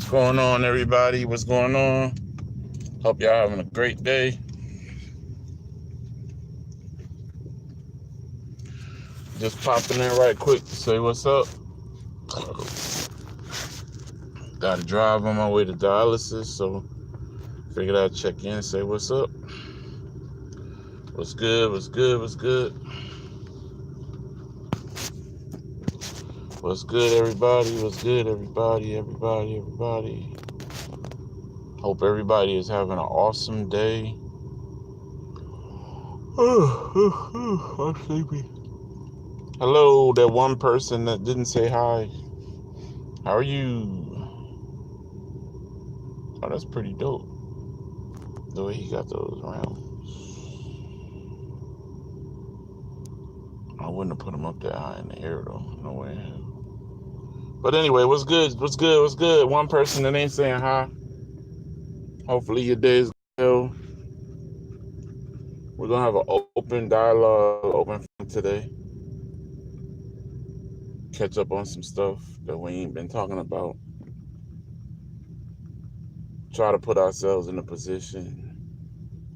going on, everybody? What's going on? Hope y'all having a great day. Just popping in right quick to say what's up. Got to drive on my way to dialysis, so figured I'd check in and say what's up. What's good? What's good? What's good? What's good, everybody? What's good, everybody? Everybody. Hope everybody is having an awesome day. I'm sleepy. Hello, that one person that didn't say hi. How are you? Oh, that's pretty dope. The way he got those rounds. I wouldn't have put him up that high in the air, though. No way. But anyway, what's good? What's good? What's good? One person that ain't saying hi. Hopefully your day is good. We're going to have an open dialogue, open today. Catch up on some stuff that we ain't been talking about. Try to put ourselves in a position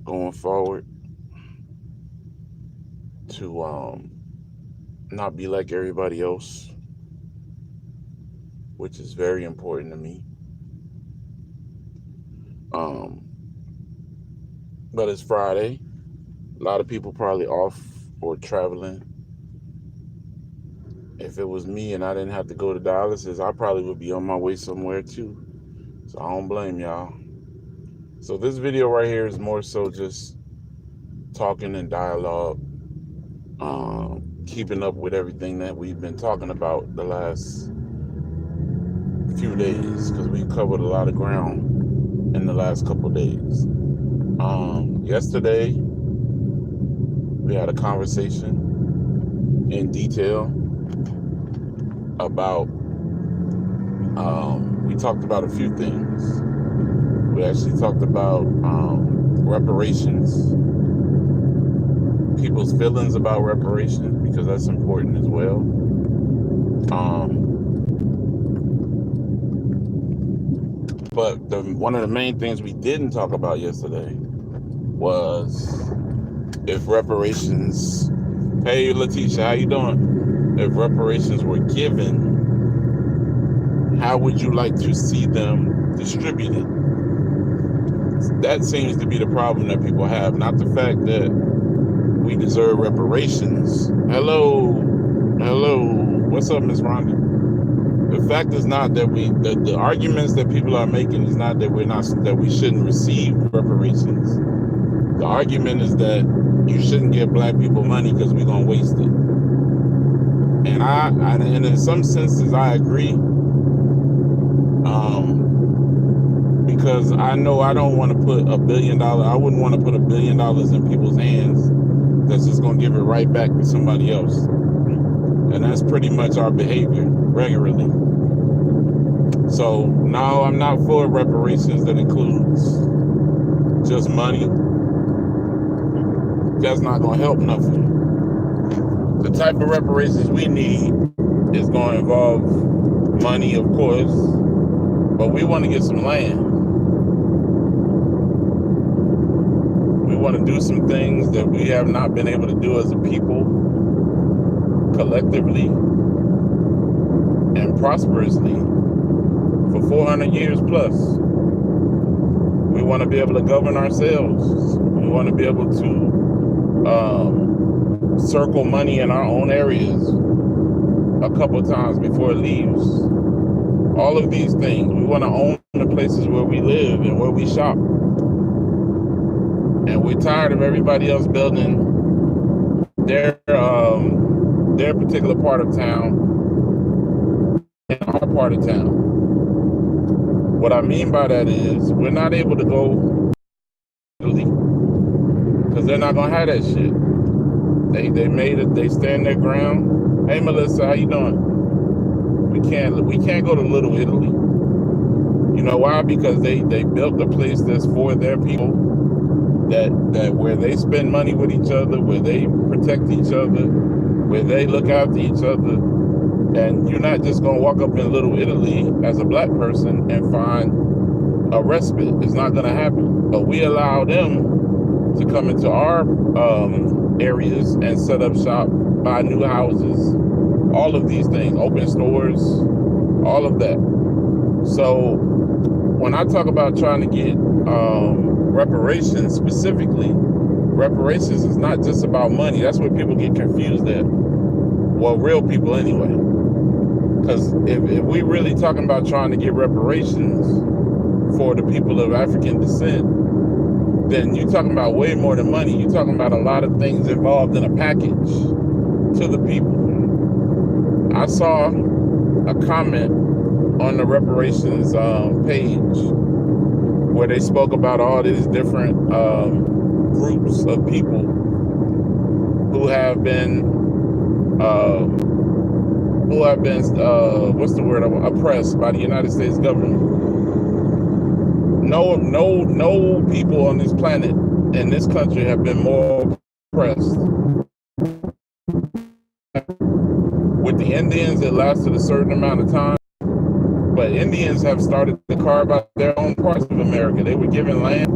going forward to not be like everybody else, which is very important to me. But it's Friday. A lot of people probably off or traveling. If it was me and I didn't have to go to dialysis, I probably would be on my way somewhere too. So I don't blame y'all. So this video right here is more so just talking and dialogue, keeping up with everything that we've been talking about the last few days, because we covered a lot of ground in the last couple of days. Yesterday, we had a conversation in detail about, we talked about a few things. We actually talked about reparations, people's feelings about reparations, because that's important as well. But one of the main things we didn't talk about yesterday was if reparations, hey Letitia, how you doing? If reparations were given, how would you like to see them distributed? That seems to be the problem that people have, not the fact that we deserve reparations. Hello, what's up, Miss Rhonda? The fact is not that the arguments that people are making is not that we shouldn't receive reparations. The argument is that you shouldn't give black people money because we're gonna waste it. And in some senses I agree. Because I know I don't want to put $1 billion. I wouldn't want to put $1 billion in people's hands that's just gonna give it right back to somebody else. And that's pretty much our behavior regularly. So no, I'm not for reparations that includes just money. That's not gonna help nothing. The type of reparations we need is gonna involve money, of course, but we want to get some land. We want to do some things that we have not been able to do as a people, collectively and prosperously for 400 years plus. We want to be able to govern ourselves. We want to be able to circle money in our own areas a couple of times before it leaves. All of these things. We want to own the places where we live and where we shop. And we're tired of everybody else building their particular part of town in our part of town. What I mean by that is we're not able to go Italy because they're not gonna have that shit. They made it. They stand their ground. Hey Melissa, how you doing? We can't go to Little Italy. You know why? Because they built a place that's for their people, that where they spend money with each other, where they protect each other, where they look after each other. And you're not just going to walk up in Little Italy as a black person and find a respite. It's not going to happen. But we allow them to come into our areas and set up shop, buy new houses, all of these things, open stores, all of that. So when I talk about trying to get reparations specifically, reparations is not just about money. That's where people get confused at. Well, real people anyway. Because if we really talking about trying to get reparations for the people of African descent, then you're talking about way more than money. You're talking about a lot of things involved in a package to the people. I saw a comment on the reparations page where they spoke about all these different groups of people who have been oppressed by the United States government. No people on this planet in this country have been more oppressed. With the Indians, it lasted a certain amount of time, but Indians have started to carve out their own parts of America. They were given land,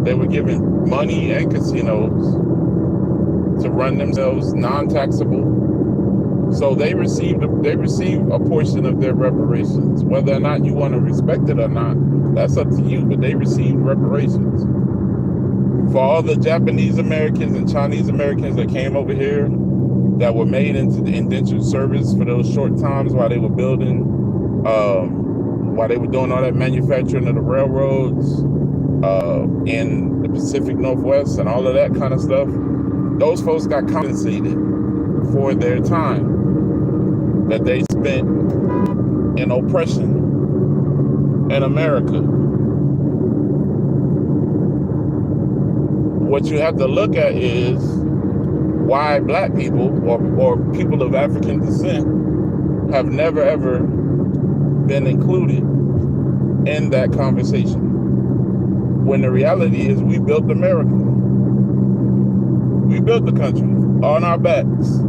they were given money and casinos to run themselves, non-taxable. So they receive a portion of their reparations. Whether or not you want to respect it or not, that's up to you, but they received reparations. For all the Japanese Americans and Chinese Americans that came over here that were made into the indentured service for those short times while they were building, while they were doing all that manufacturing of the railroads in the Pacific Northwest and all of that kind of stuff, those folks got compensated for their time that they spent in oppression in America. What you have to look at is why black people or people of African descent have never ever been included in that conversation. When the reality is we built America. We built the country on our backs.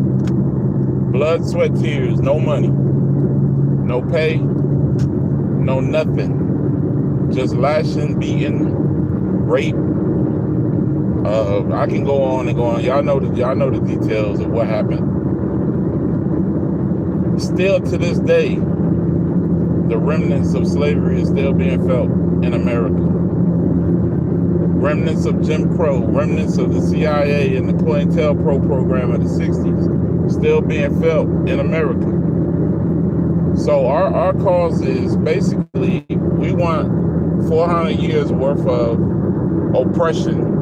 Blood, sweat, tears, no money, no pay, no nothing. Just lashing, beating, rape. I can go on and go on. Y'all know the details of what happened. Still to this day, the remnants of slavery is still being felt in America. Remnants of Jim Crow, remnants of the CIA and the COINTELPRO program of the 60s, still being felt in America. So our cause is basically, we want 400 years worth of oppression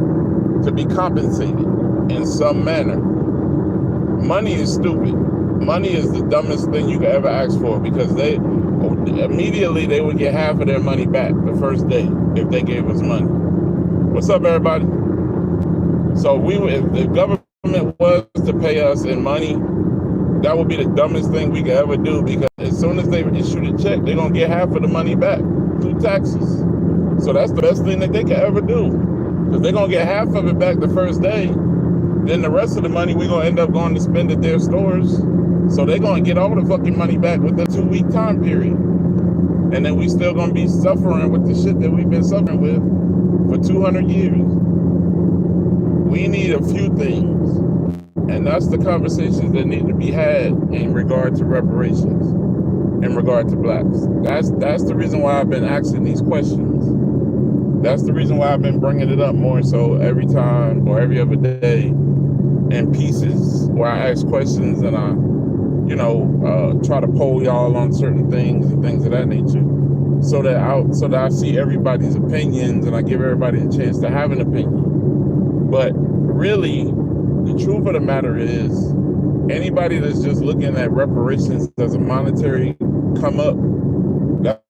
to be compensated in some manner. Money is stupid. Money is the dumbest thing you could ever ask for, because they immediately would get half of their money back the first day if they gave us money. What's up, everybody? So if the government was to pay us in money, that would be the dumbest thing we could ever do, because as soon as they issue the check, they're going to get half of the money back through taxes. So that's the best thing that they could ever do, because they're going to get half of it back the first day. Then the rest of the money we're going to end up going to spend at their stores. So they're going to get all the fucking money back with a 2-week time period. And then we still going to be suffering with the shit that we've been suffering with for 200 years. We need a few things, and that's the conversations that need to be had in regard to reparations, in regard to blacks. That's the reason why I've been asking these questions. That's the reason why I've been bringing it up more so every time or every other day in pieces, where I ask questions and I try to poll y'all on certain things and things of that nature, so that I see everybody's opinions and I give everybody a chance to have an opinion. But really, the truth of the matter is, anybody that's just looking at reparations as a monetary come up,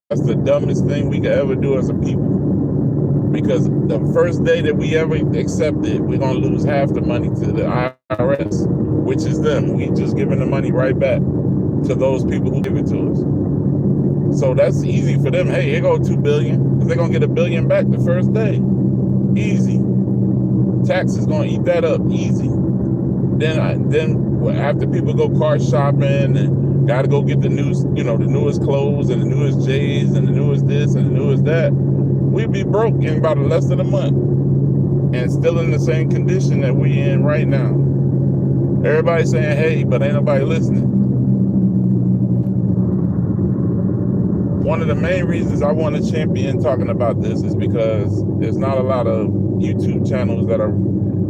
that's the dumbest thing we could ever do as a people. Because the first day that we ever accept it, we're going to lose half the money to the IRS, which is them. We just giving the money right back to those people who give it to us. So that's easy for them. Hey, here go $2 billion, because they're going to get $1 billion back the first day. Easy. Tax is going to eat that up easy. Then after people go car shopping and got to go get the news, the newest clothes and the newest J's and the newest this and the newest that, we'd be broke in about less than a month and still in the same condition that we in right now. Everybody's saying, hey, but ain't nobody listening. One of the main reasons I want to champion talking about this is because there's not a lot of YouTube channels that are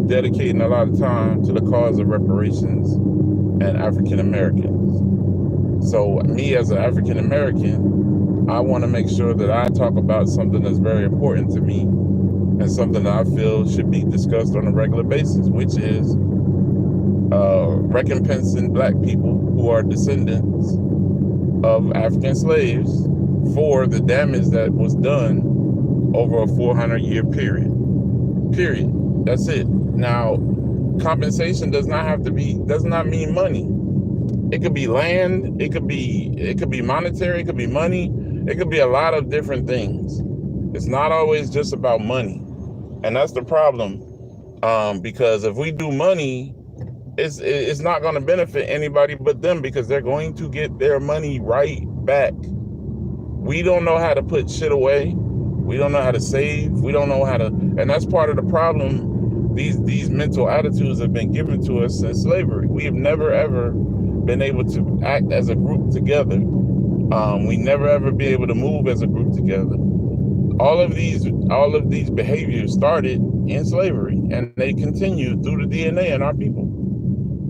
dedicating a lot of time to the cause of reparations and African Americans. So me as an African American, I want to make sure that I talk about something that's very important to me and something that I feel should be discussed on a regular basis, which is recompensing Black people who are descendants of African slaves for the damage that was done over a 400-year period. That's it. Now, compensation does not mean money. It could be land, it could be monetary, it could be money, it could be a lot of different things. It's not always just about money. And that's the problem. Because if we do money, it's not going to benefit anybody but them, because they're going to get their money right back. We don't know how to put shit away. We don't know how to save. We don't know how to, and that's part of the problem. These mental attitudes have been given to us since slavery. We have never ever been able to act as a group together. We never ever be able to move as a group together. All of these behaviors started in slavery, and they continue through the DNA in our people.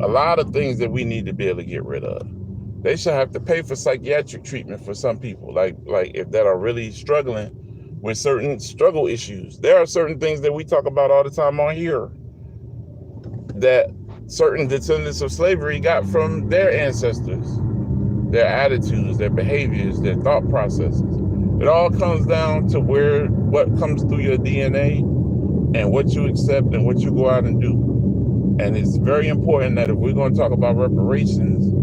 A lot of things that we need to be able to get rid of. They should have to pay for psychiatric treatment for some people, like if that are really struggling with certain struggle issues. There are certain things that we talk about all the time on here that certain descendants of slavery got from their ancestors, their attitudes, their behaviors, their thought processes. It all comes down to what comes through your DNA and what you accept and what you go out and do. And it's very important that if we're going to talk about reparations,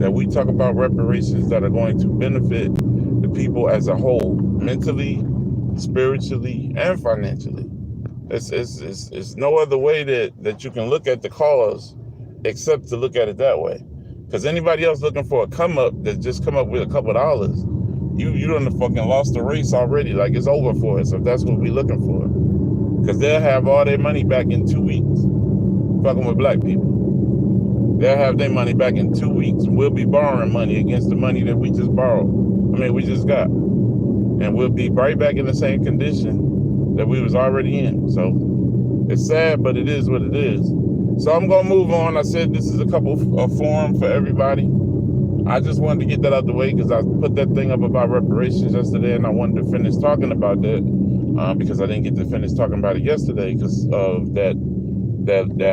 that we talk about reparations that are going to benefit the people as a whole, mentally, spiritually, and financially. It's no other way that you can look at the cause except to look at it that way. Because anybody else looking for a come up that just come up with a couple of dollars, you done fucking lost the race already. Like, it's over for us if that's what we're looking for. Because they'll have all their money back in 2 weeks. Fucking with Black people. They'll have their money back in 2 weeks. We'll be borrowing money against the money that we just we just got. And we'll be right back in the same condition that we was already in. So it's sad, but it is what it is. So I'm going to move on. I said this is a forum for everybody. I just wanted to get that out the way because I put that thing up about reparations yesterday, and I wanted to finish talking about that because I didn't get to finish talking about it yesterday because of that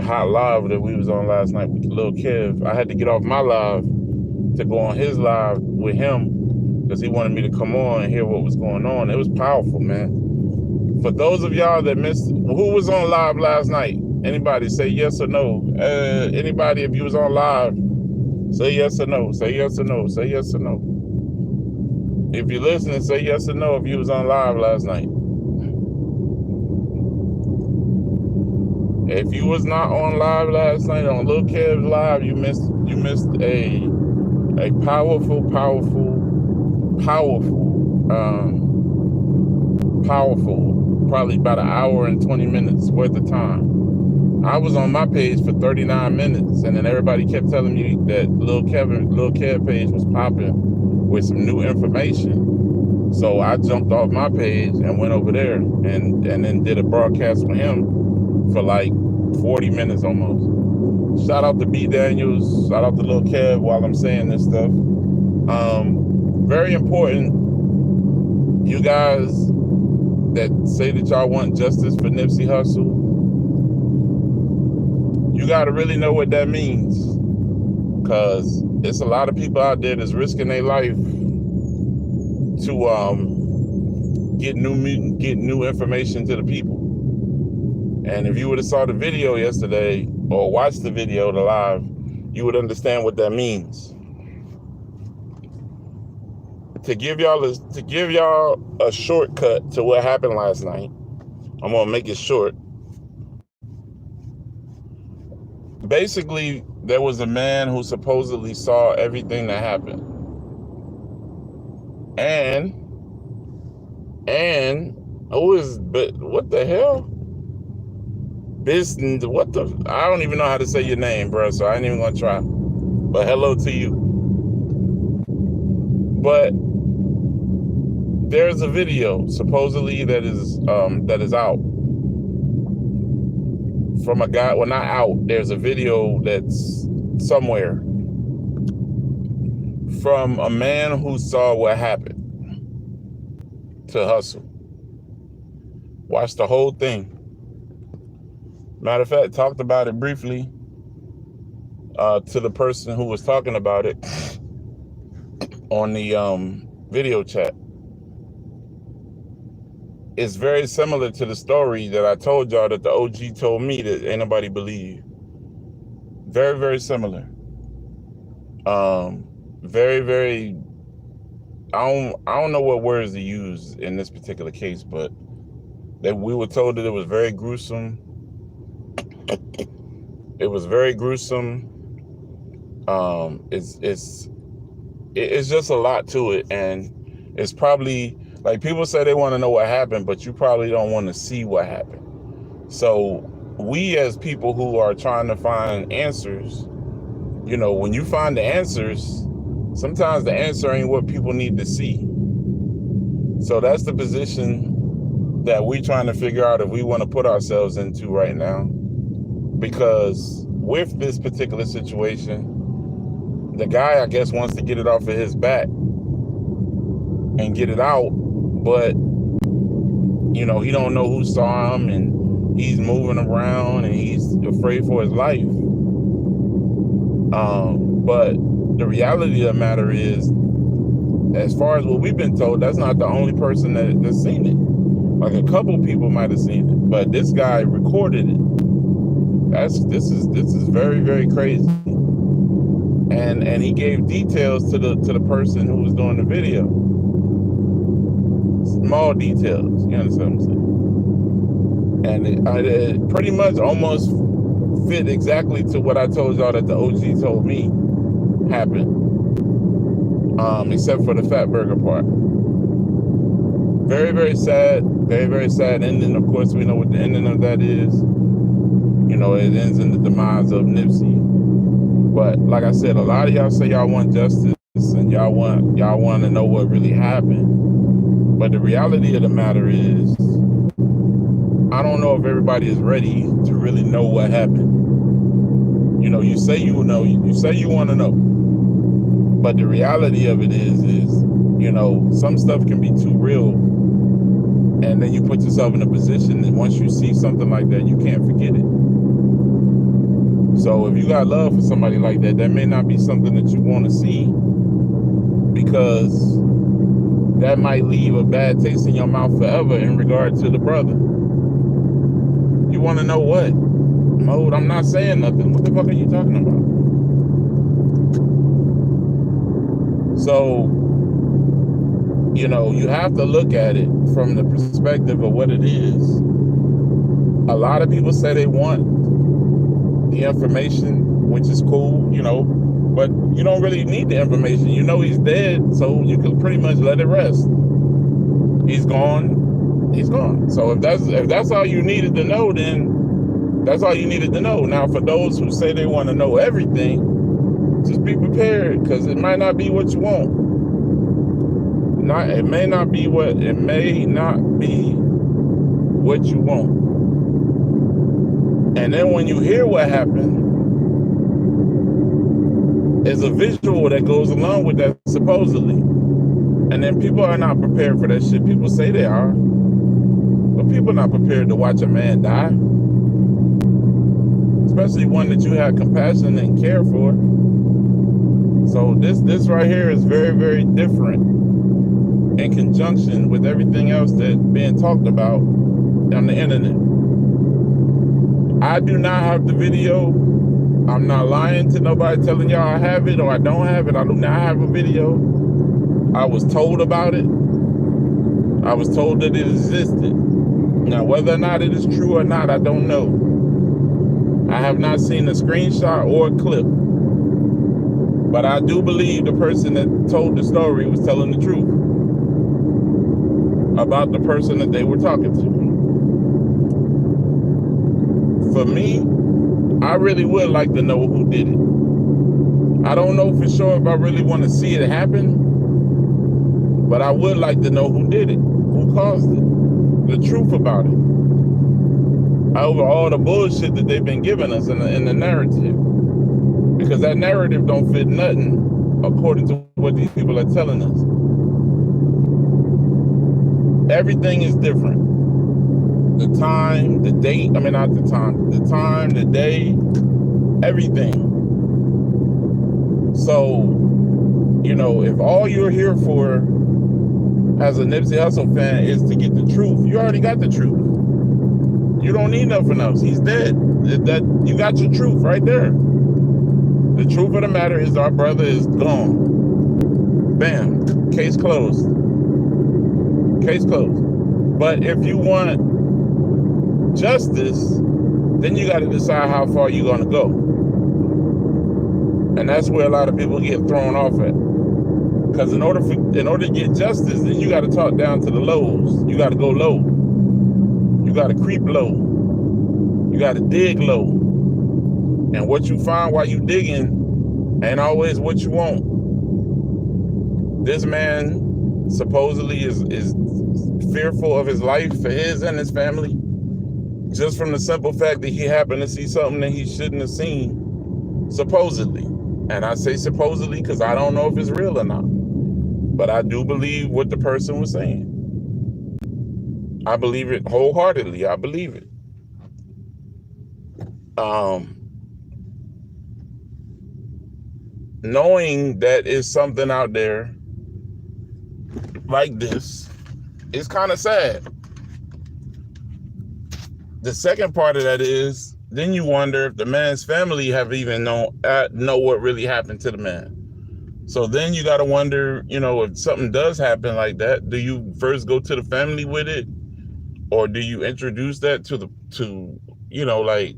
hot live that we was on last night with Lil Kev. I had to get off my live to go on his live with him because he wanted me to come on and hear what was going on. It was powerful, man. For those of y'all that missed, who was on live last night? Anybody say yes or no? Anybody, if you was on live, say yes or no. Say yes or no. Say yes or no. If you're listening, say yes or no if you was on live last night. If you was not on live last night, on Lil Kev's live, you missed a powerful, probably about an hour and 20 minutes worth of time. I was on my page for 39 minutes, and then everybody kept telling me that Lil Kev page was popping with some new information. So I jumped off my page and went over there and then did a broadcast with him for like 40 minutes almost. Shout out to B Daniels, shout out to Lil Kev while I'm saying this stuff. Very important, you guys that say that y'all want justice for Nipsey Hussle, you gotta really know what that means, because it's a lot of people out there that's risking their life to get new information to the people. And if you would have saw the video yesterday or watched the video, the live, you would understand what that means. To give y'all a shortcut to what happened last night, I'm gonna make it short. Basically, there was a man who supposedly saw everything that happened. And but what the hell? What the? I don't even know how to say your name, bro. So I ain't even gonna try. But hello to you. But there's a video supposedly that is out from a guy. Well, not out. There's a video that's somewhere from a man who saw what happened to Hussle. Watched the whole thing. Matter of fact, talked about it briefly to the person who was talking about it on the video chat. It's very similar to the story that I told y'all that the OG told me that ain't nobody believe. Very, very similar. Very, very. I don't know what words to use in this particular case, but that we were told that it was very gruesome. It was very gruesome. It's just a lot to it, and it's probably like people say they want to know what happened, but you probably don't want to see what happened. So we as people who are trying to find answers, you know, when you find the answers, sometimes the answer ain't what people need to see. So that's the position that we're trying to figure out if we want to put ourselves into right now. Because with this particular situation, the guy, I guess, wants to get it off of his back and get it out, but you know, he don't know who saw him, and he's moving around and he's afraid for his life. But the reality of the matter is, as far as what we've been told, that's not the only person that's seen it. Like a couple people might have seen it, but this guy recorded it. This is very, very crazy. And he gave details to the person who was doing the video. Small details, you understand what I'm saying? And it pretty much almost fit exactly to what I told y'all that the OG told me happened. Except for the fat burger part. Very, very sad. Very, very sad ending. Of course, we know what the ending of that is. You know, it ends in the demise of Nipsey. But like I said, a lot of y'all say y'all want justice and y'all want to know what really happened. But the reality of the matter is, I don't know if everybody is ready to really know what happened. You know, you say you know, you say you want to know. But the reality of it is, you know, some stuff can be too real. And then you put yourself in a position that once you see something like that, you can't forget it. So if you got love for somebody like that, that may not be something that you want to see, because that might leave a bad taste in your mouth forever in regard to the brother. You want to know what? Mode, I'm not saying nothing. What the fuck are you talking about? So, you know, you have to look at it from the perspective of what it is. A lot of people say they want the information, which is cool, you know, but you don't really need the information. You know he's dead, so you can pretty much let it rest. He's gone. He's gone. So if that's all you needed to know, then that's all you needed to know. Now, for those who say they want to know everything, just be prepared, because it might not be what you want. It may not be what you want. And then when you hear what happened, there's a visual that goes along with that, supposedly. And then people are not prepared for that shit. People say they are, but people are not prepared to watch a man die. Especially one that you have compassion and care for. So this right here is very, very different in conjunction with everything else that's being talked about on the internet. I do not have the video. I'm not lying to nobody telling y'all I have it or I don't have it. I do not have a video. I was told about it. I was told that it existed. Now, whether or not it is true or not, I don't know. I have not seen a screenshot or a clip, but I do believe the person that told the story was telling the truth about the person that they were talking to. For me, I really would like to know who did it. I don't know for sure if I really want to see it happen, but I would like to know who did it, who caused it, the truth about it, over all the bullshit that they've been giving us in the narrative. Because that narrative don't fit nothing according to what these people are telling us. Everything is different. The time, the date, I mean not the time, the day, everything. So, you know, if all you're here for as a Nipsey Hussle fan is to get the truth, you already got the truth. You don't need nothing else. He's dead. That you got your truth right there. The truth of the matter is our brother is gone. Bam. Case closed. Case closed. But if you want justice, then you got to decide how far you're going to go. And that's where a lot of people get thrown off at. Because in order to get justice, then you got to talk down to the lows. You got to go low. You got to creep low. You got to dig low. And what you find while you digging ain't always what you want. This man supposedly is fearful of his life for his and his family, just from the simple fact that he happened to see something that he shouldn't have seen, supposedly. And I say supposedly because I don't know if it's real or not. But I do believe what the person was saying. I believe it wholeheartedly. I believe it. Knowing that is something out there like this is kind of sad. The second part of that is, then you wonder if the man's family have even know what really happened to the man. So then you got to wonder, you know, if something does happen like that, do you first go to the family with it, or do you introduce that to you know, like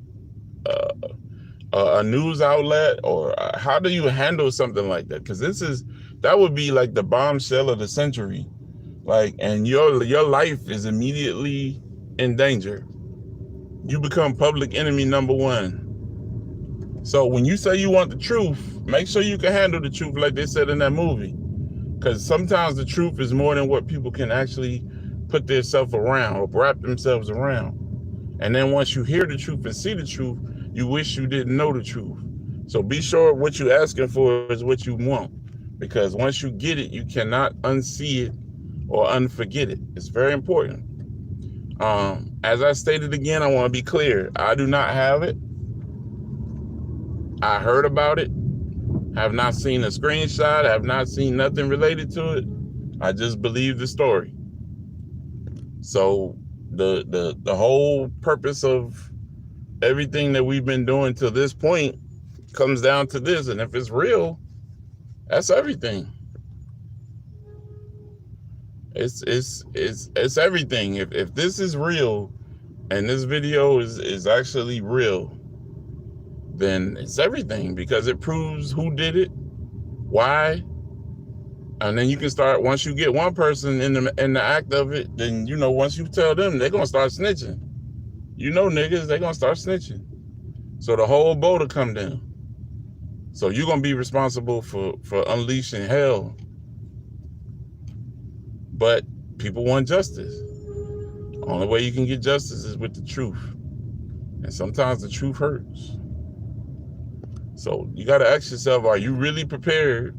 a news outlet, or how do you handle something like that? Because that would be like the bombshell of the century, like, and your life is immediately in danger. You become public enemy number one. So when you say you want the truth, make sure you can handle the truth like they said in that movie. Because sometimes the truth is more than what people can actually put themselves around or wrap themselves around. And then once you hear the truth and see the truth, you wish you didn't know the truth. So be sure what you're asking for is what you want. Because once you get it, you cannot unsee it or unforget it. It's very important. As I stated again, I want to be clear. I do not have it. I heard about it. Have not seen a screenshot. Have not seen nothing related to it. I just believe the story. So the whole purpose of everything that we've been doing to this point comes down to this. And if it's real, that's everything. It's everything. If this is real and this video is actually real, then it's everything, because it proves who did it, why, and then you can start, once you get one person in the act of it, then, you know, once you tell them, they're gonna start snitching. You know, niggas, they're gonna start snitching. So the whole boat will come down. So you're gonna be responsible for unleashing hell. But people want justice. Only way you can get justice is with the truth. And sometimes the truth hurts. So you got to ask yourself, are you really prepared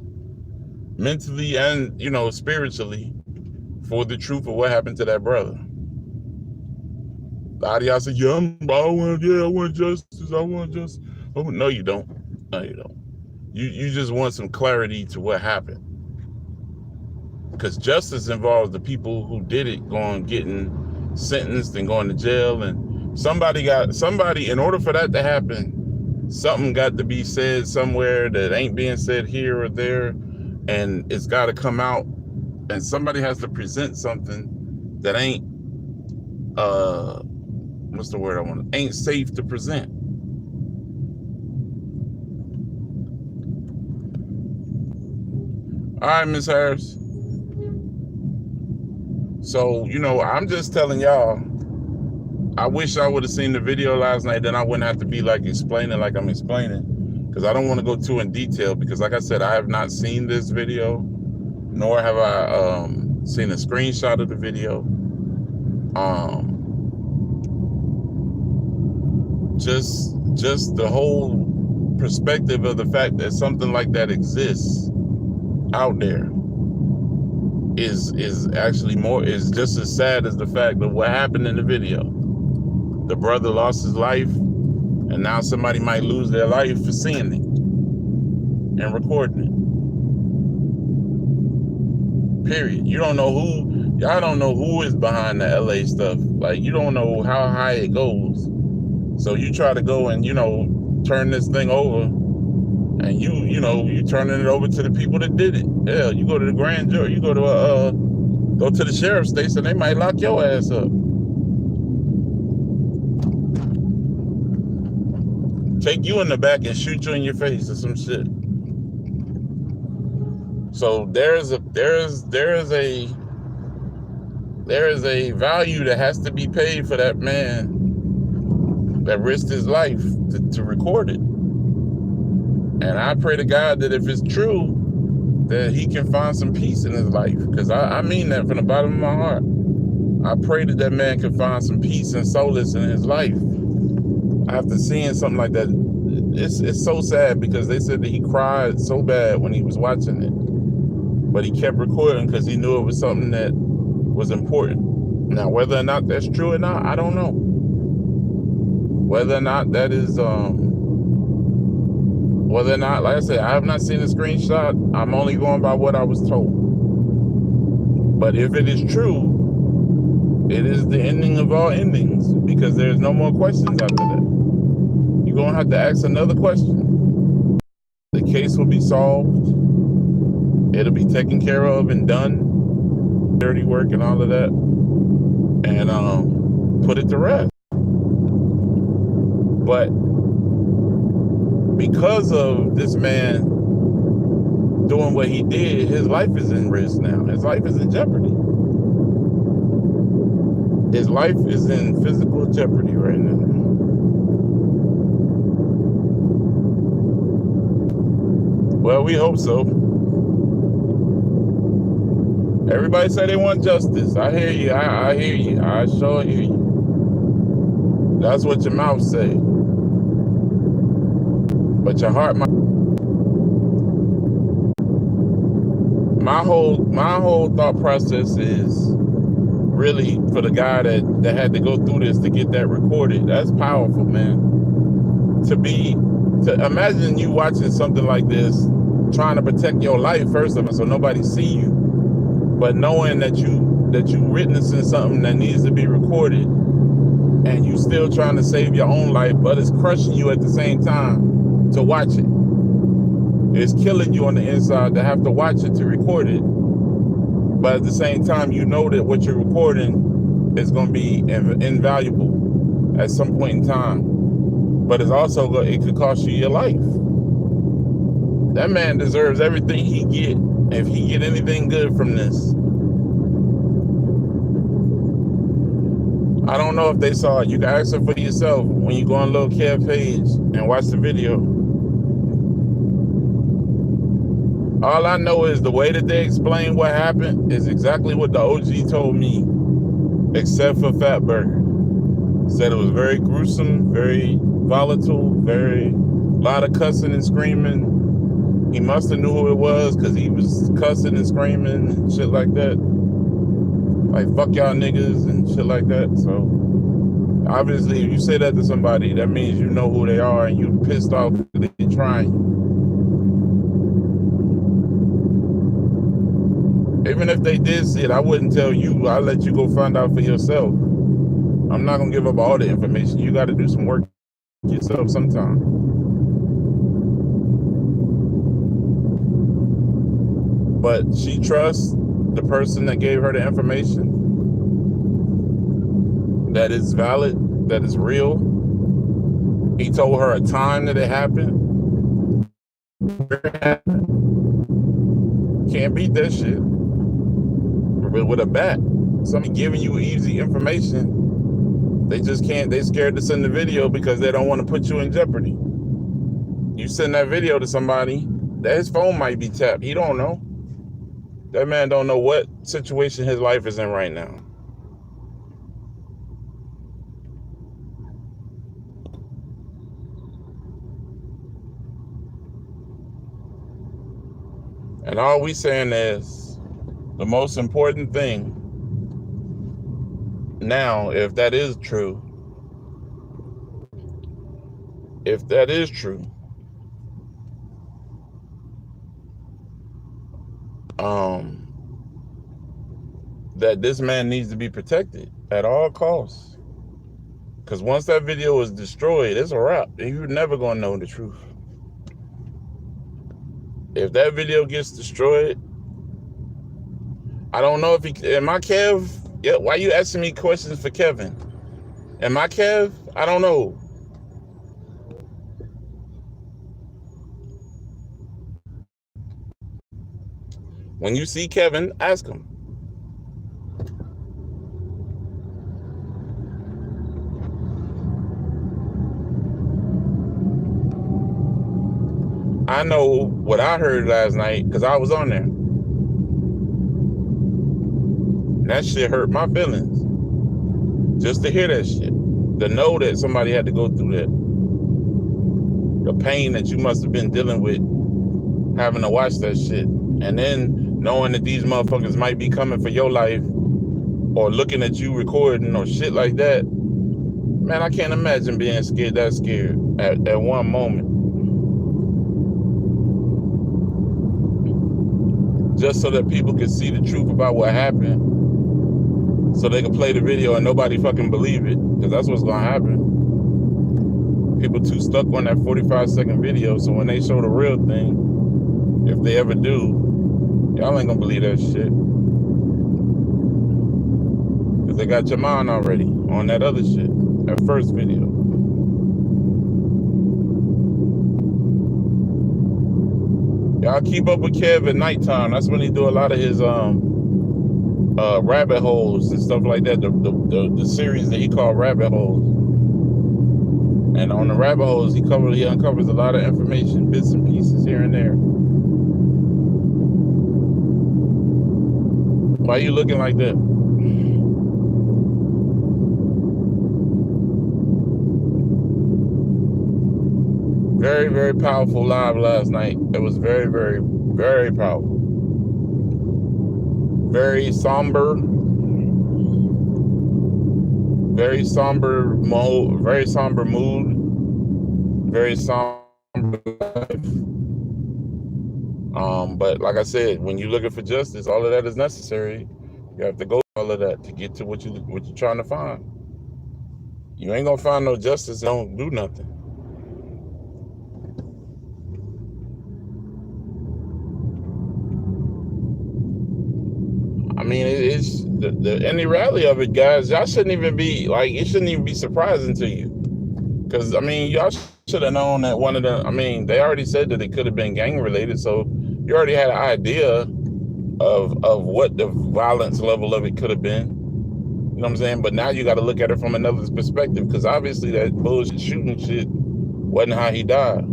mentally and, you know, spiritually for the truth of what happened to that brother? A lot of y'all say, I want justice. I want justice. Oh, no, you don't. No, you don't. You just want some clarity to what happened. Because justice involves the people who did it getting sentenced and going to jail. And somebody, in order for that to happen, something got to be said somewhere that ain't being said here or there, and it's got to come out, and somebody has to present something that ain't, what's the word I want? Ain't safe to present. All right, Miss Harris. So, I'm just telling y'all, I wish I would have seen the video last night. Then I wouldn't have to be like explaining like I'm explaining, because I don't want to go too in detail, because like I said, I have not seen this video, nor have I seen a screenshot of the video. Just the whole perspective of the fact that something like that exists out there is actually is just as sad as the fact of what happened in the video. The brother lost his life, and now somebody might lose their life for seeing it and recording it. Period. Y'all don't know who is behind the LA stuff. Like, you don't know how high it goes. So you try to go and, turn this thing over, and you turning it over to the people that did it. Hell, you go to the grand jury, you go to the sheriff's station, they might lock your ass up. Take you in the back and shoot you in your face or some shit. So there is a value that has to be paid for that man that risked his life to record it. And I pray to God that if it's true, that he can find some peace in his life. Because I mean that from the bottom of my heart. I pray that man can find some peace and solace in his life. After seeing something like that, it's so sad, because they said that he cried so bad when he was watching it. But he kept recording because he knew it was something that was important. Now, whether or not that's true or not, I don't know. Whether or not that is, whether or not, like I said, I have not seen a screenshot. I'm only going by what I was told. But if it is true, it is the ending of all endings, because there's no more questions after that. You're going to have to ask another question. The case will be solved. It'll be taken care of and done. Dirty work and all of that. And put it to rest. But because of this man doing what he did, his life is in risk now. His life is in jeopardy. His life is in physical jeopardy right now. Well, we hope so. Everybody say they want justice. I hear you. I hear you. I sure hear you. That's what your mouth say. But your heart might. My whole thought process is really for the guy that had to go through this to get that recorded. That's powerful, man. To imagine you watching something like this, trying to protect your life first of all, so nobody see you, but knowing that you witnessing something that needs to be recorded, and you still trying to save your own life, but it's crushing you at the same time to watch it. It's killing you on the inside to have to watch it, to record it. But at the same time, you know that what you're recording is going to be invaluable at some point in time. But it could cost you your life. That man deserves everything he get. If he get anything good from this. I don't know if they saw it. You can ask it for yourself when you go on Lil Kev page and watch the video. All I know is the way that they explain what happened is exactly what the OG told me, except for Fatburger. Said it was very gruesome, very volatile, a lot of cussing and screaming. He must have knew who it was, because he was cussing and screaming and shit like that. Like, fuck y'all niggas and shit like that. So, obviously, if you say that to somebody, that means you know who they are and you pissed off because they're trying you. Even if they did see it, I wouldn't tell you. I'll let you go find out for yourself. I'm not going to give up all the information. You got to do some work yourself sometime. But she trusts the person that gave her the information, that is valid, that is real. He told her a time that it happened. Can't beat that shit with a bat. Somebody giving you easy information, they just can't. They scared to send the video because they don't want to put you in jeopardy. You send that video to somebody, that his phone might be tapped. He don't know. That man don't know what situation his life is in right now. And all we saying is the most important thing now, if that is true, that this man needs to be protected at all costs. Because once that video is destroyed, it's a wrap. You're never gonna know the truth. If that video gets destroyed, I don't know if he, am I Kev? Yeah, why you asking me questions for Kevin? Am I Kev? I don't know. When you see Kevin, ask him. I know what I heard last night because I was on there. That shit hurt my feelings. Just to hear that shit. To know that somebody had to go through that. The pain that you must have been dealing with having to watch that shit. And then knowing that these motherfuckers might be coming for your life or looking at you recording or shit like that. Man, I can't imagine being scared at one moment. Just so that people can see the truth about what happened. So they can play the video and nobody fucking believe it. Because that's what's going to happen. People too stuck on that 45-second video. So when they show the real thing, if they ever do, y'all ain't going to believe that shit. Because they got your mind already on that other shit. That first video. Y'all keep up with Kev at nighttime. That's when he do a lot of his rabbit holes and stuff like that. The series that he called rabbit holes. And on the rabbit holes, he uncovers a lot of information, bits and pieces here and there. Why are you looking like that? Very, very powerful live last night. It was very, very, very powerful. Very somber. Very somber mode. Very somber mood. Very somber life. But like I said, when you're looking for justice, all of that is necessary. You have to go through all of that to get to what you're trying to find. You ain't gonna find no justice and don't do nothing. I mean, it's any rally of it, guys. Y'all shouldn't even be like, it shouldn't even be surprising to you, because I mean, y'all should have known that one of the. I mean, they already said that it could have been gang related, so you already had an idea of what the violence level of it could have been. You know what I'm saying? But now you got to look at it from another perspective, because obviously that bullshit shooting shit wasn't how he died,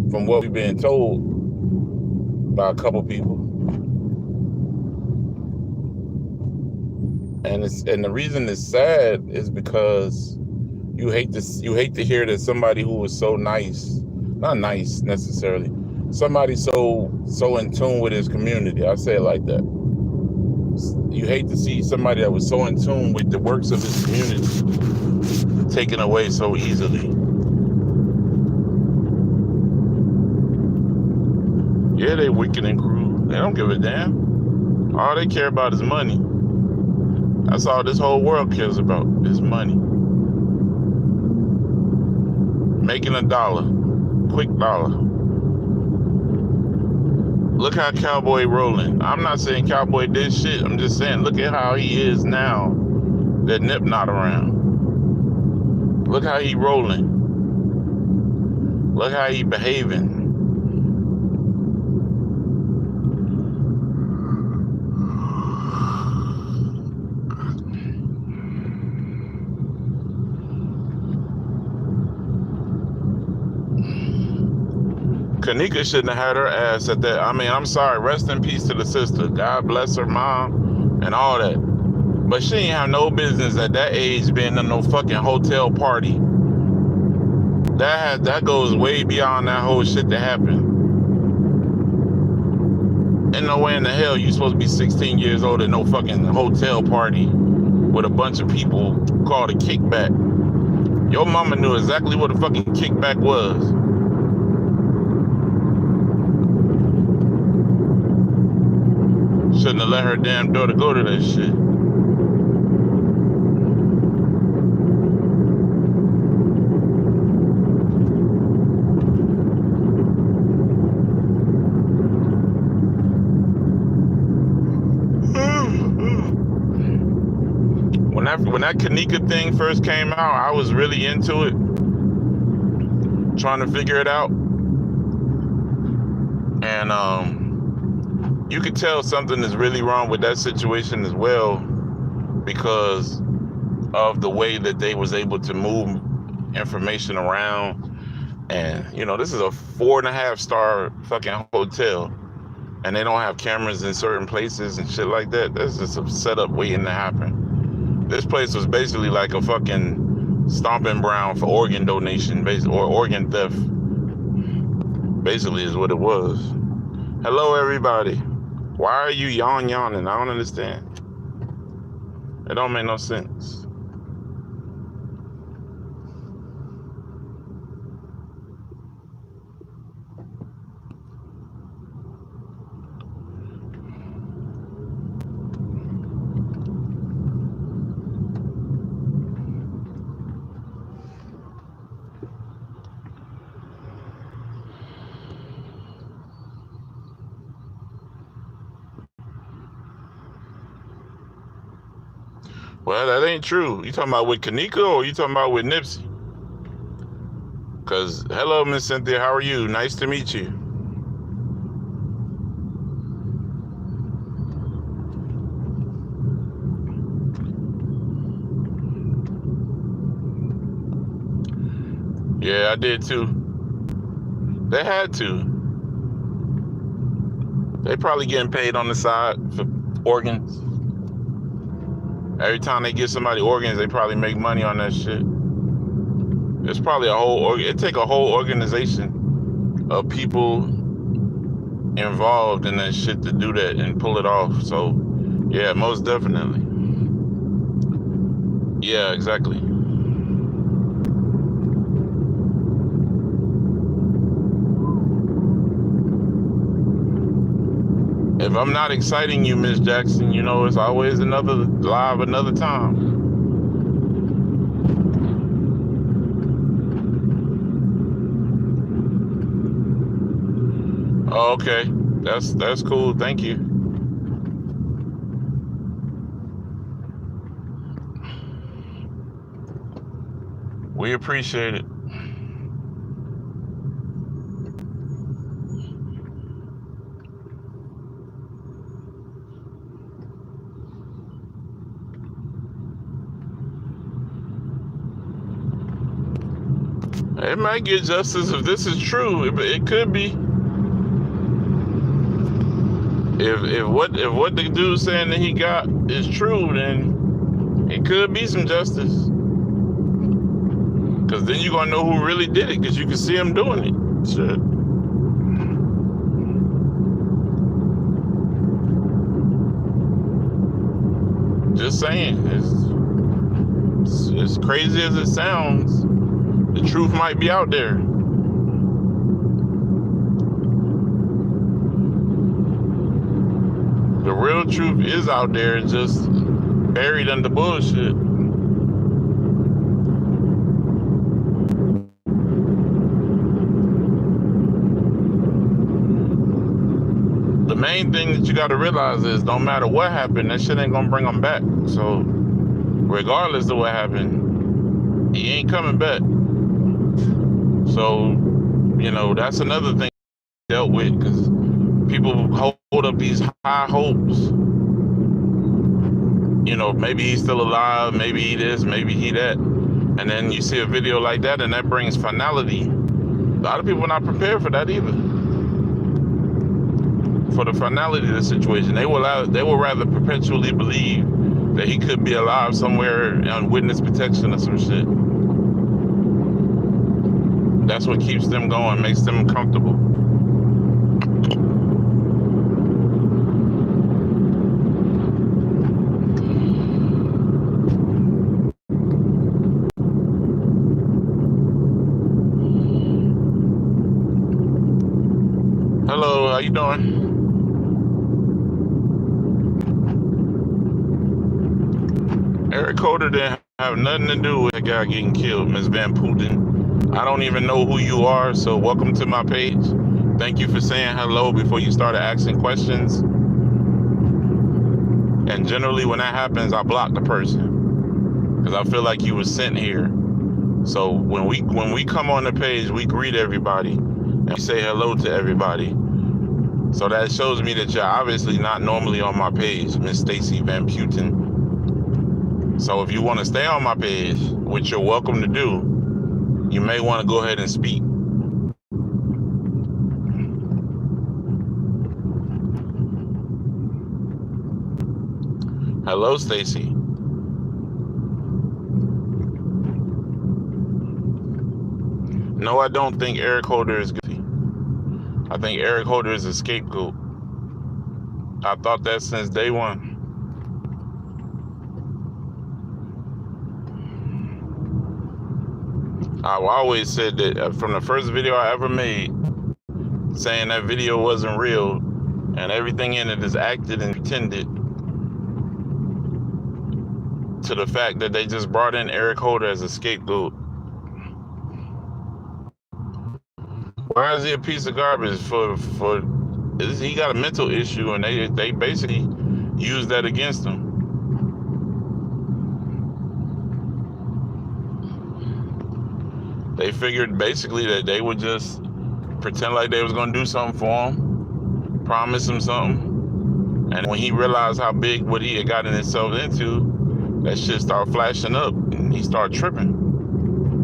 from what we've been told by a couple people. And the reason it's sad is because you hate to hear that somebody who was so nice, not nice necessarily, somebody so in tune with his community. I say it like that. You hate to see somebody that was so in tune with the works of his community taken away so easily. Yeah, they wicked and cruel. They don't give a damn. All they care about is money. That's all this whole world cares about, is money. Making a dollar, quick dollar. Look how Cowboy rolling. I'm not saying Cowboy did shit. I'm just saying, look at how he is now that Nip not around. Look how he rolling. Look how he behaving. Kanika shouldn't have had her ass at that. I mean, I'm sorry. Rest in peace to the sister. God bless her mom and all that. But she ain't have no business at that age being in no fucking hotel party. That goes way beyond that whole shit that happened. Ain't no way in the hell you supposed to be 16 years old at no fucking hotel party with a bunch of people called a kickback. Your mama knew exactly what a fucking kickback was. Shouldn't have let her damn daughter go to that shit. When that Kanika thing first came out, I was really into it, trying to figure it out. And you could tell something is really wrong with that situation as well, because of the way that they was able to move information around. And you know, this is a 4.5-star fucking hotel, and they don't have cameras in certain places and shit like that. That's just a setup waiting to happen. This place was basically like a fucking stomping ground for organ donation, or organ theft. Basically is what it was. Hello, everybody. Why are you yawning? I don't understand. It don't make no sense. Well, that ain't true. You talking about with Kanika or you talking about with Nipsey? Because, hello, Miss Cynthia, how are you? Nice to meet you. Yeah, I did too. They had to. They probably getting paid on the side for organs. Every time they give somebody organs, they probably make money on that shit. It's probably it take a whole organization of people involved in that shit to do that and pull it off. So, yeah, most definitely. Yeah, exactly. If I'm not exciting you, Miss Jackson, you know, it's always another time. Oh, okay. That's cool. Thank you. We appreciate it. It might get justice if this is true. It could be. If what the dude's saying that he got is true, then it could be some justice. Because then you're gonna know who really did it, because you can see him doing it. Shit. Just saying, it's crazy as it sounds. The truth might be out there. The real truth is out there, it's just buried under bullshit. The main thing that you got to realize is, no matter what happened, that shit ain't gonna bring them back. So, regardless of what happened, he ain't coming back. So, you know, that's another thing dealt with, because people hold up these high hopes. You know, maybe he's still alive, maybe he this, maybe he that. And then you see a video like that, and that brings finality. A lot of people are not prepared for that either. for the finality of the situation. They will rather perpetually believe that he could be alive somewhere on witness protection or some shit. That's what keeps them going, makes them comfortable. Hello, how you doing? Eric Holder didn't have nothing to do with that guy getting killed, Ms. Van Putten. I don't even know who you are, so welcome to my page. Thank you for saying hello before you started asking questions. And generally when that happens, I block the person because I feel like you were sent here. So when we come on the page, we greet everybody and we say hello to everybody. So that shows me that you're obviously not normally on my page, Miss Stacy Van Putten. So if you want to stay on my page, which you're welcome to do, you may want to go ahead and speak. Hello, Stacy. No, I don't think Eric Holder is guilty. I think Eric Holder is a scapegoat. I thought that since day one. I've always said that from the first video I ever made, saying that video wasn't real and everything in it is acted and pretended, to the fact that they just brought in Eric Holder as a scapegoat. Why is he a piece of garbage? He got a mental issue and they basically used that against him. They figured basically that they would just pretend like they was gonna do something for him, promise him something, and when he realized how big what he had gotten himself into, that shit started flashing up and he started tripping.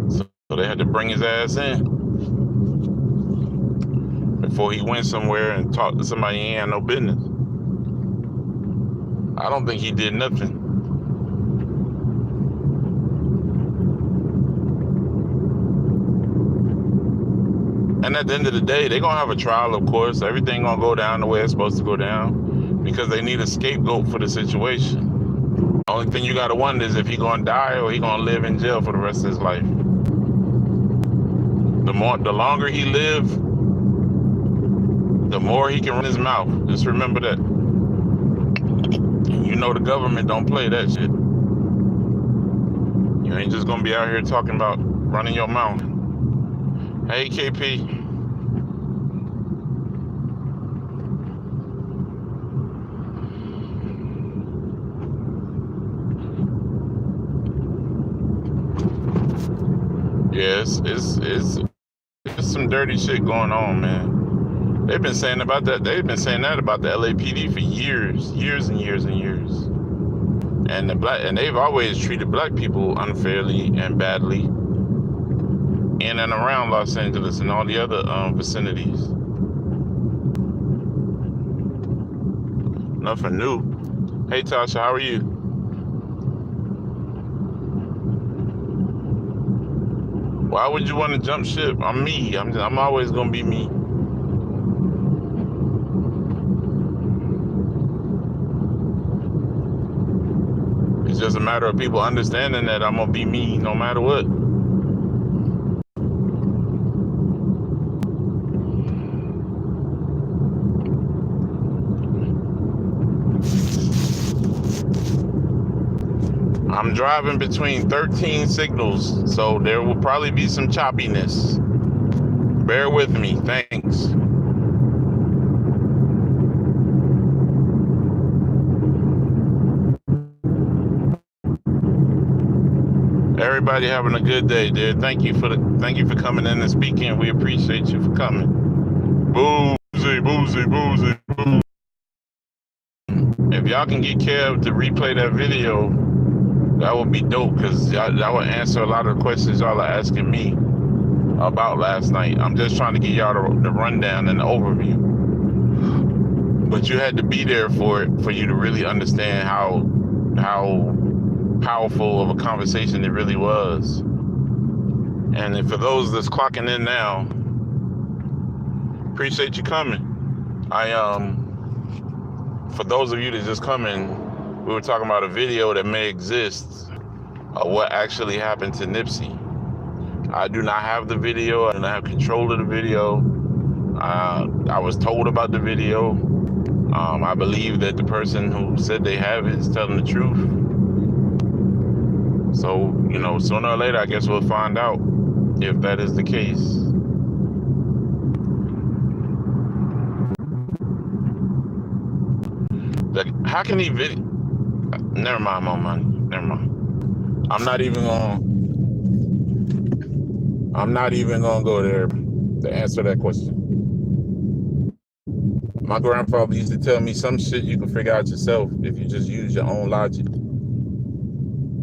So they had to bring his ass in before he went somewhere and talked to somebody he ain't had no business. I don't think he did nothing. And at the end of the day, they're going to have a trial, of course. Everything going to go down the way it's supposed to go down because they need a scapegoat for the situation. The only thing you got to wonder is if he going to die or he going to live in jail for the rest of his life. The longer he live, the more he can run his mouth. Just remember that. You know the government don't play that shit. You ain't just going to be out here talking about running your mouth. Hey, KP. Yes, it's some dirty shit going on, man. They've been saying about that. They've been saying that about the LAPD for years and years and years. And they've always treated black people unfairly and badly in and around Los Angeles and all the other vicinities. Nothing new. Hey, Tasha, how are you? Why would you want to jump ship? I'm me. I'm always gonna be me. It's just a matter of people understanding that I'm gonna be me no matter what. I'm driving between 13 signals, so there will probably be some choppiness. Bear with me, thanks. Everybody having a good day, dude. Thank you for coming in and speaking. We appreciate you for coming. Boozy, boozy, boozy, boozy. If y'all can get Kev to replay that video, that would be dope, because that would answer a lot of the questions y'all are asking me about last night. I'm just trying to get y'all the rundown and the overview. But you had to be there for it for you to really understand how powerful of a conversation it really was. And for those that's clocking in now, appreciate you coming. For those of you that just coming, we were talking about a video that may exist of what actually happened to Nipsey. I do not have the video. I do not have control of the video. I was told about the video. I believe that the person who said they have it is telling the truth. So, sooner or later, I guess we'll find out if that is the case. How can he video? Never mind, my money. Never mind. I'm not even gonna go there to answer that question. My grandfather used to tell me some shit you can figure out yourself if you just use your own logic.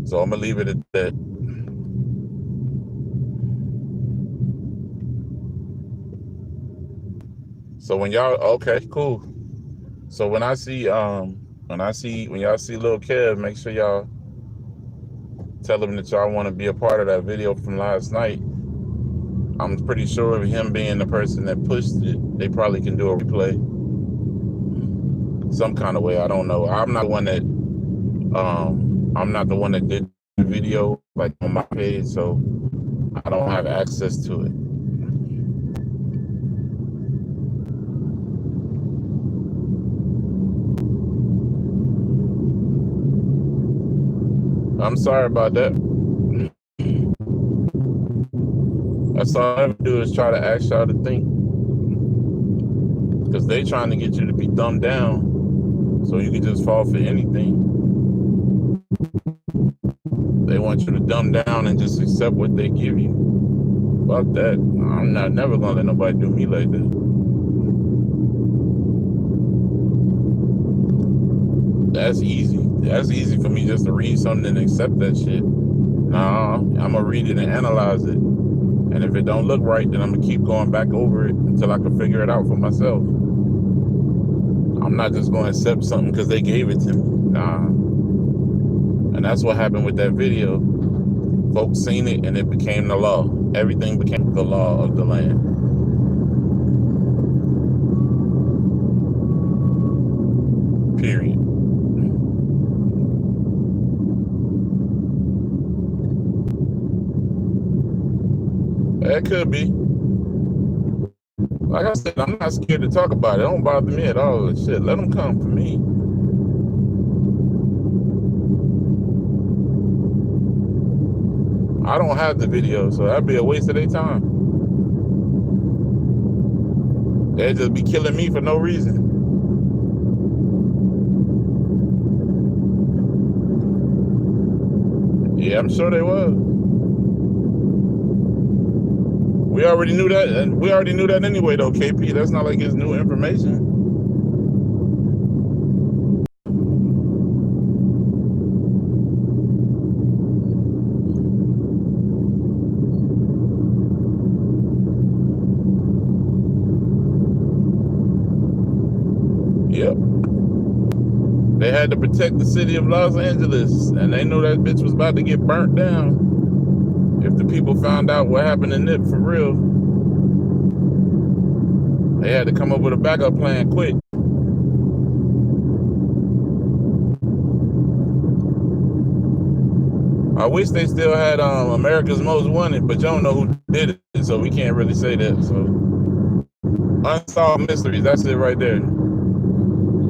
So I'm gonna leave it at that. So when y'all, okay, cool. So when y'all see Lil Kev, make sure y'all tell him that y'all want to be a part of that video from last night. I'm pretty sure of him being the person that pushed it, they probably can do a replay some kind of way. I don't know. I'm not the one that did the video like on my page, so I don't have access to it. I'm sorry about that. That's all I ever do is try to ask y'all to think. Because they trying to get you to be dumbed down so you can just fall for anything. They want you to dumb down and just accept what they give you. Fuck that. I'm never gonna let nobody do me like that. That's easy. That's easy for me just to read something and accept that shit. Nah, I'm gonna read it and analyze it. And if it don't look right, then I'm gonna keep going back over it until I can figure it out for myself. I'm not just gonna accept something because they gave it to me. Nah. And that's what happened with that video. Folks seen it and it became the law. Everything became the law of the land. Period. It could be. Like I said, I'm not scared to talk about it. It don't bother me at all. Shit, let them come for me. I don't have the video, so that'd be a waste of their time. They'd just be killing me for no reason. Yeah, I'm sure they was. We already knew that, and we already knew that anyway, though, KP. That's not like it's new information. Yep. They had to protect the city of Los Angeles, and they knew that bitch was about to get burnt down. If the people found out what happened to Nip for real, they had to come up with a backup plan quick. I wish they still had America's Most Wanted, but you don't know who did it, so we can't really say that. So Unsolved Mysteries, that's it right there.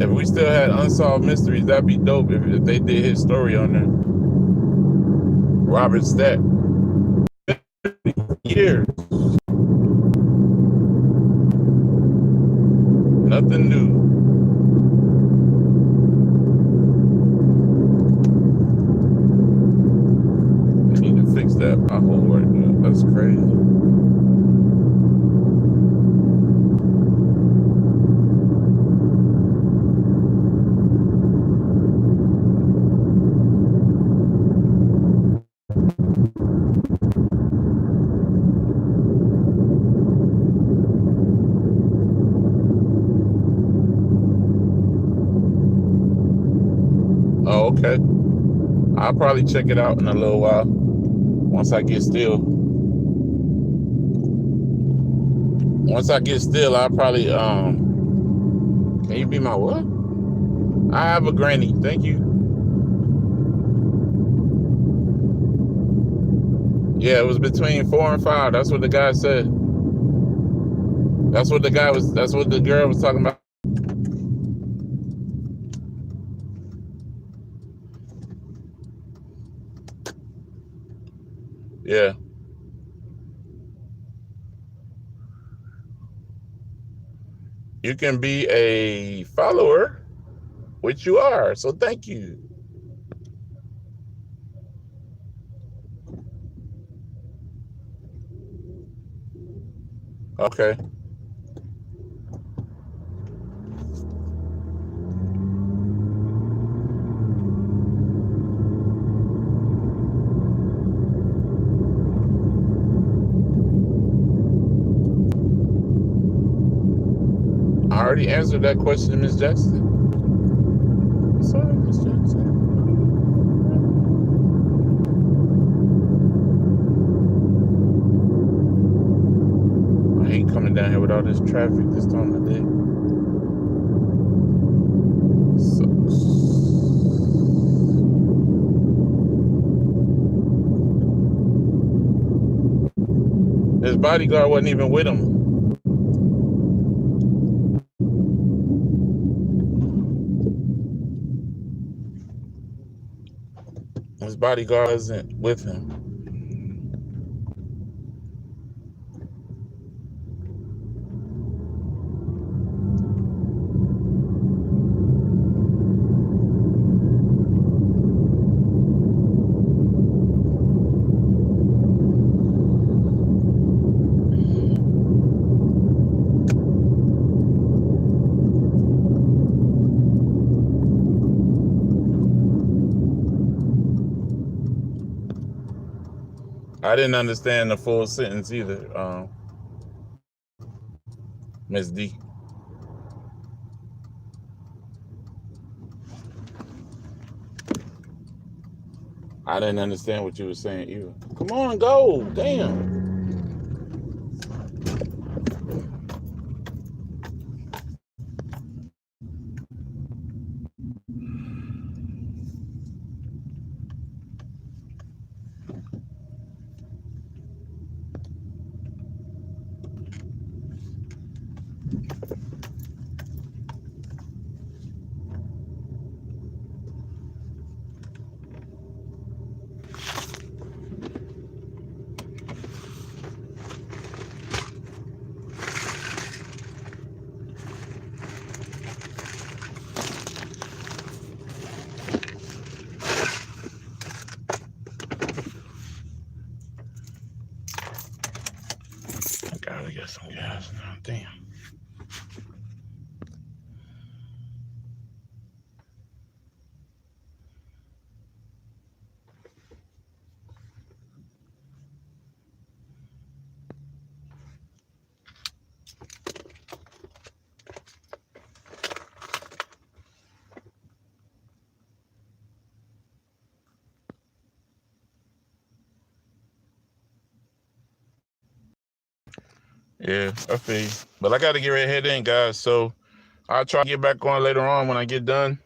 If we still had Unsolved Mysteries, that'd be dope if they did his story on there. Robert Stack. Years. Nothing new. I need to fix that pothole right now. That's crazy. Okay. I'll probably check it out in a little while once I get still. Once I get still, I'll probably can you be my what? I have a granny. Thank you. Yeah, it was between 4 and 5. That's what the guy said. That's what the girl was talking about. Yeah. You can be a follower, which you are. So thank you. Okay. I already answered that question, Miss Jackson. Sorry, Miss Jackson. I hate coming down here with all this traffic this time of day. Sucks. His bodyguard wasn't even with him. His bodyguard isn't with him. I didn't understand the full sentence either, Miss D. I didn't understand what you were saying either. Come on, go. Damn. Gotta get some gas now. Damn. Yeah, I feel you. But I gotta get ready to head in, guys. So I'll try to get back on later on when I get done.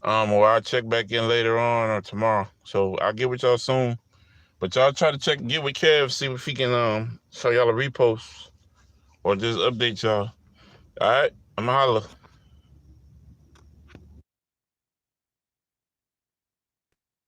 Or I'll check back in later on or tomorrow. So I'll get with y'all soon. But y'all try to get with Kev, see if he can show y'all a repost or just update y'all. All right, I'm holla.